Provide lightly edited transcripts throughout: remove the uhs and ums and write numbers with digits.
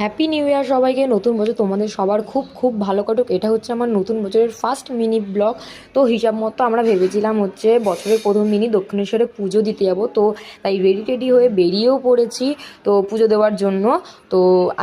Happy new year সবাইকে। নতুন বছর তোমাদের সবার খুব খুব ভালো কাটুক। এটা হচ্ছে আমার নতুন বছরের ফার্স্ট মিনি ব্লগ। তো হিসাব মতো আমরা ভেবেছিলাম হচ্ছে বছরের প্রথম দিনই দক্ষিণেশ্বরে পুজো দিতে যাবো, তো তাই রেডি টেডি হয়ে বেরিয়েও পড়েছি তো পুজো দেওয়ার জন্য। তো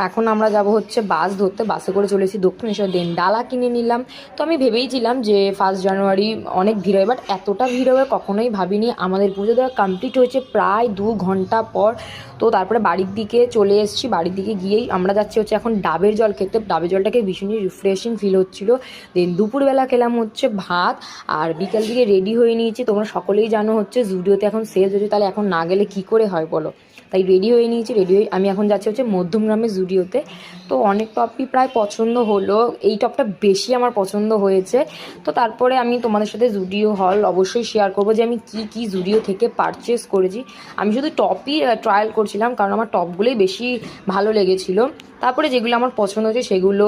এখন আমরা যাব হচ্ছে বাস ধরতে, বাসে করে চলেছি দক্ষিণেশ্বর। দেন ডালা কিনে নিলাম। তো আমি ভেবেইছিলাম যে 1 জানুয়ারি অনেক ভিড় হয়, বাট এতটা ভিড় হবে কখনোই ভাবিনি। আমাদের পুজো দেওয়া কমপ্লিট হয়েছে প্রায় 2 ঘন্টা পর। তো তারপরে বাড়ির দিকে চলে এসেছি। বাড়ির দিকে গিয়েই আমরা যাচ্ছি হচ্ছে এখন ডাবের জল খেতে। ডাবের জলটাকে ভীষণই রিফ্রেশিং ফিল হচ্ছিলো। দেন দুপুরবেলা খেলাম হচ্ছে ভাত। আর বিকাল দিকে রেডি হয়ে নিয়েছি। তোমরা সকলেই জানো হচ্ছে জুডিওতে এখন সেল হচ্ছে, তাহলে এখন না গেলে কী করে হয় বলো। তাই রেডি হয়ে নিয়েছি। রেডি হয়ে আমি এখন যাচ্ছি হচ্ছে মধ্যমগ্রামের জুডিওতে। তো অনেক টপই প্রায় পছন্দ হলো, এই টপটা বেশি আমার পছন্দ হয়েছে। তো তারপরে আমি তোমাদের সাথে জুডিও হল অবশ্যই শেয়ার করবো যে আমি কি জুডিও থেকে পারচেস করেছি। আমি শুধু টপই ট্রায়াল করছিলাম, কারণ আমার টপগুলোই বেশি ভালো লেগেছিলো। তারপরে যেগুলো আমার পছন্দ হয়েছে সেগুলো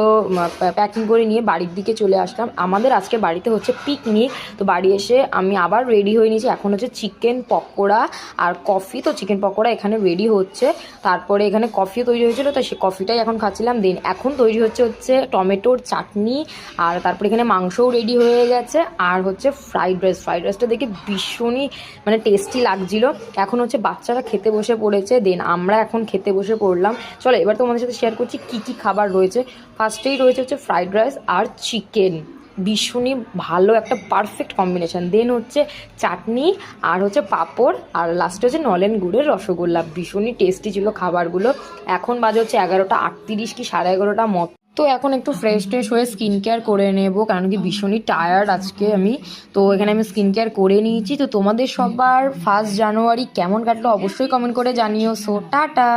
প্যাকিং করে নিয়ে বাড়ির দিকে চলে আসলাম। আমাদের আজকে বাড়িতে হচ্ছে পিকনিক। তো বাড়ি এসে আমি আবার রেডি হয়ে নিয়েছি। এখন হচ্ছে চিকেন পকোড়া আর কফি। তো চিকেন পকোড়া এখানে রেডি হচ্ছে, তারপরে এখানে কফিও তৈরি হয়েছিল, তো সেই কফিটাই এখন খাচ্ছিলাম। দেন এখন তৈরি হচ্ছে টমেটোর চাটনি। আর তারপরে এখানে মাংসও রেডি হয়ে গেছে। আর হচ্ছে ফ্রাইড রাইসটা দেখে ভীষণই মানে টেস্টি লাগছিলো। এখন হচ্ছে বাচ্চারা খেতে বসে পড়েছে। দেন আমরা এখন খেতে বসে পড়লাম। চলো এবার তোমাদের সাথে শেয়ার করছি কী খাবার রয়েছে। ফার্স্টেই রয়েছে হচ্ছে ফ্রাইড রাইস আর চিকেন, ভীষণই ভালো একটা পারফেক্ট কম্বিনেশান। দেন হচ্ছে চাটনি আর হচ্ছে পাঁপড়, আর লাস্টে হচ্ছে নলেন গুড়ের রসগোল্লা। ভীষণই টেস্টি ছিল খাবারগুলো। এখন বাজে হচ্ছে 11টা 38 কি 11:30 মতো। তো এখন একটু ফ্রেশ হয়ে স্কিন কেয়ার করে নেব, কারণ কি ভীষণই টায়ার্ড আজকে আমি। তো এখানে আমি স্কিন কেয়ার করে নিয়েছি। তো তোমাদের সবার 1 জানুয়ারি কেমন কাটলো অবশ্যই কমেন্ট করে জানিও। So tata.